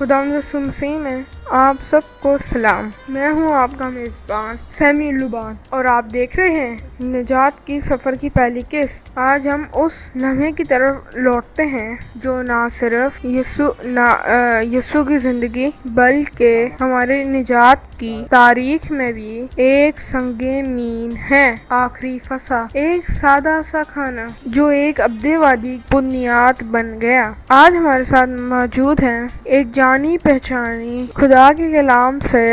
خداوند یسوع مسیح میں آپ سب کو سلام۔ میں ہوں آپ کا میزبان سیمی لبان اور آپ دیکھ رہے ہیں نجات کی سفر کی پہلی قسط۔ آج ہم اس لمحے کی طرف لوٹتے ہیں جو نہ صرف یسوع کی زندگی بلکہ ہماری نجات کی تاریخ میں بھی ایک سنگ مین ہے۔ آخری فصح، ایک سادہ سا کھانا جو ایک ابدیواتی بنیاد بن گیا۔ آج ہمارے ساتھ موجود ہیں ایک جانی پہچانی خدا کے کلام سے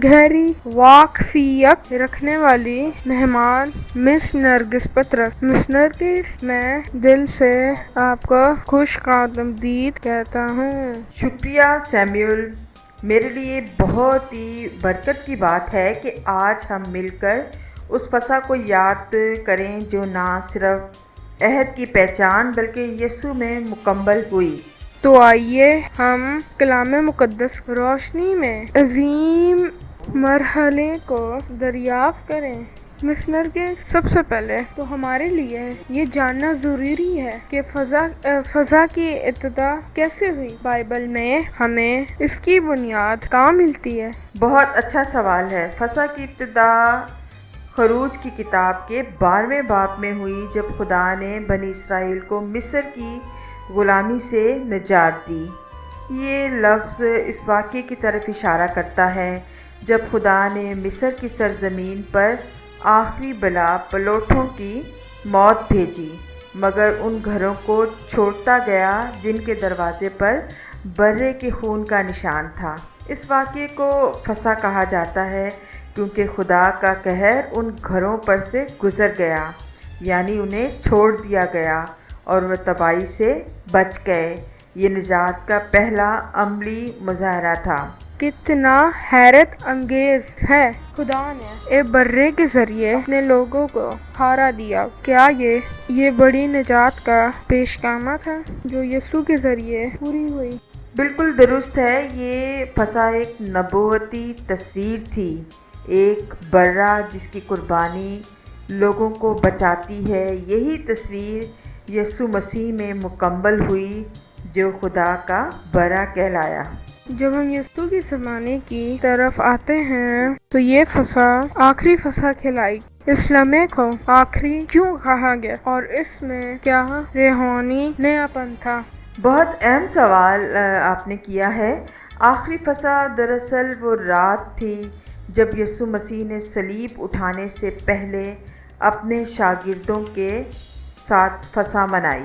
گہری واقفیت رکھنے والی مہمان مس نرگس پطرس۔ مس نرگس، میں دل سے آپ کو خوش آمدید کہتا ہوں۔ شکریہ سیمیول۔ میرے لیے بہت ہی برکت کی بات ہے کہ آج ہم مل کر اس فصح کو یاد کریں جو نہ صرف عہد کی پہچان بلکہ یسوع میں مکمل ہوئی۔ تو آئیے ہم کلام مقدس روشنی میں عظیم مرحلے کو دریافت کریں۔ مشنر کے سب سے پہلے تو ہمارے لیے یہ جاننا ضروری ہے کہ فضا کی ابتدا کیسے ہوئی۔ بائبل میں ہمیں اس کی بنیاد کہاں ملتی ہے؟ بہت اچھا سوال ہے۔ فصح کی ابتدا خروج کی کتاب کے 12ویں باب میں ہوئی، جب خدا نے بنی اسرائیل کو مصر کی غلامی سے نجات دی۔ یہ لفظ اس واقعے کی طرف اشارہ کرتا ہے جب خدا نے مصر کی سرزمین پر آخری بلا پلوٹوں کی موت بھیجی، مگر ان گھروں کو چھوڑتا گیا جن کے دروازے پر برے کے خون کا نشان تھا۔ اس واقعے کو فصح کہا جاتا ہے کیونکہ خدا کا قہر ان گھروں پر سے گزر گیا، یعنی انہیں چھوڑ دیا گیا اور وہ تباہی سے بچ گئے۔ یہ نجات کا پہلا عملی مظاہرہ تھا۔ کتنا حیرت انگیز ہے، خدا نے ایک برے کے ذریعے اپنے لوگوں کو ہارا دیا۔ کیا یہ بڑی نجات کا پیشگامہ تھا جو یسوع کے ذریعے پوری ہوئی؟ بالکل درست ہے۔ یہ فصح ایک نبوتی تصویر تھی، ایک برہ جس کی قربانی لوگوں کو بچاتی ہے۔ یہی تصویر یسوع مسیح میں مکمل ہوئی جو خدا کا برہ کہلایا۔ جب ہم یسوع کی زمانے کی طرف آتے ہیں تو یہ فصح آخری فصح کہلائی۔ اس لمحے کو آخری کیوں کہا گیا اور اس میں کیا روحانی نیا پن تھا؟ بہت اہم سوال آپ نے کیا ہے۔ آخری فصح دراصل وہ رات تھی جب یسوع مسیح نے صلیب اٹھانے سے پہلے اپنے شاگردوں کے ساتھ فصح منائی،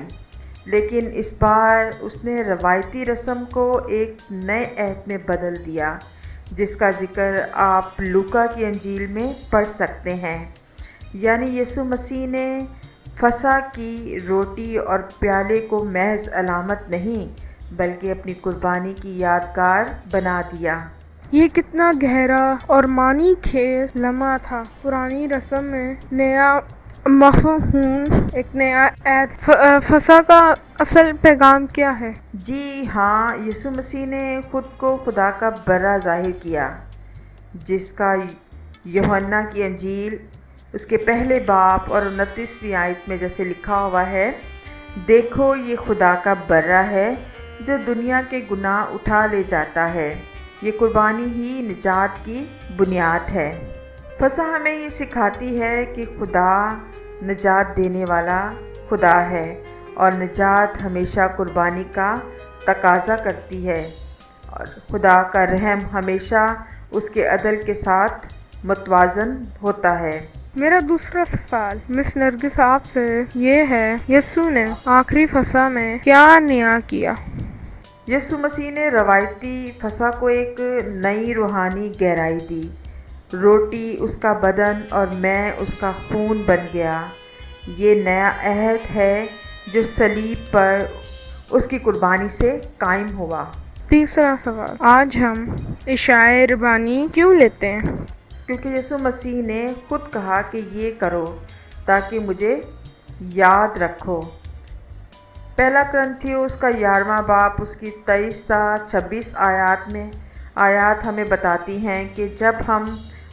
لیکن اس بار اس نے روایتی رسم کو ایک نئے عہد میں بدل دیا، جس کا ذکر آپ لوکا کی انجیل میں پڑھ سکتے ہیں۔ یعنی یسوع مسیح نے فصح کی روٹی اور پیالے کو محض علامت نہیں بلکہ اپنی قربانی کی یادگار بنا دیا۔ یہ کتنا گہرا اور معنی خیز لمحہ تھا۔ پرانی رسم میں نیا مفہوم، ایک نیا عہد۔ فصح کا اصل پیغام کیا ہے؟ جی ہاں، یسوع مسیح نے خود کو خدا کا برہ ظاہر کیا، جس کا یوحنا کی انجیل اس کے پہلے باب اور 29ویں آیت میں جیسے لکھا ہوا ہے، دیکھو یہ خدا کا برہ ہے جو دنیا کے گناہ اٹھا لے جاتا ہے۔ یہ قربانی ہی نجات کی بنیاد ہے۔ فصح ہمیں یہ سکھاتی ہے کہ خدا نجات دینے والا خدا ہے اور نجات ہمیشہ قربانی کا تقاضا کرتی ہے، اور خدا کا رحم ہمیشہ اس کے عدل کے ساتھ متوازن ہوتا ہے۔ میرا دوسرا سوال مس نرگس آپ سے یہ ہے، یسوع نے آخری فصح میں کیا نیا کیا؟ یسوع مسیح نے روایتی فصح کو ایک نئی روحانی گہرائی دی۔ روٹی اس کا بدن اور میں اس کا خون بن گیا۔ یہ نیا عہد ہے جو صلیب پر اس کی قربانی سے قائم ہوا۔ تیسرا سوال، آج ہم عشاء ربانی کیوں لیتے ہیں؟ کیونکہ یسوع مسیح نے خود کہا کہ یہ کرو تاکہ مجھے یاد رکھو۔ پہلا کرنتھیوں اس کا 11واں باب اس کی 23 تا 26 آیات ہمیں بتاتی ہیں کہ جب ہم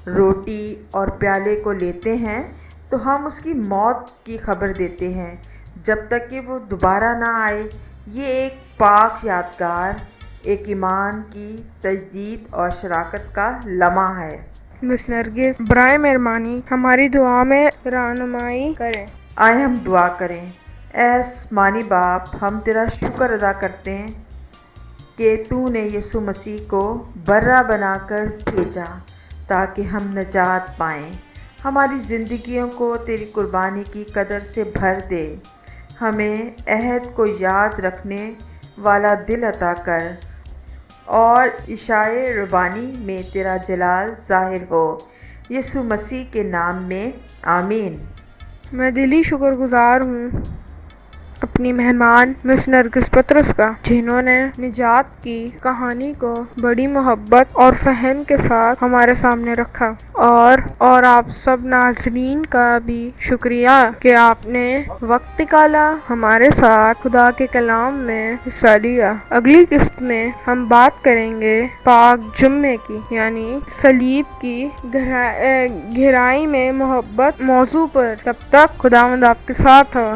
روٹی اور پیالے کو لیتے ہیں تو ہم اس کی موت کی خبر دیتے ہیں جب تک کہ وہ دوبارہ نہ آئے۔ یہ ایک پاک یادگار، ایک ایمان کی تجدید اور شراکت کا لمحہ ہے۔ مس نرگس، برائے مہربانی ہماری دعا میں رہنمائی کریں۔ آئے ہم دعا کریں۔ اے آسمانی باپ، ہم تیرا شکر ادا کرتے ہیں کہ تو نے یسوع مسیح کو برہ بنا کر بھیجا تاکہ ہم نجات پائیں۔ ہماری زندگیوں کو تیری قربانی کی قدر سے بھر دے۔ ہمیں عہد کو یاد رکھنے والا دل عطا کر اور اشاعۂ ربانی میں تیرا جلال ظاہر ہو۔ یسوع مسیح کے نام میں آمین۔ میں دلی شکر گزار ہوں اپنی مہمان مس نرگس پطرس کا، جنہوں نے نجات کی کہانی کو بڑی محبت اور فہم کے ساتھ ہمارے سامنے رکھا، اور آپ سب ناظرین کا بھی شکریہ کہ آپ نے وقت نکالا ہمارے ساتھ خدا کے کلام میں حصہ لیا۔ اگلی قسط میں ہم بات کریں گے پاک جمعے کی، یعنی صلیب کی گہرائی میں محبت موضوع پر۔ تب تک خداوند آپ کے ساتھ ہو۔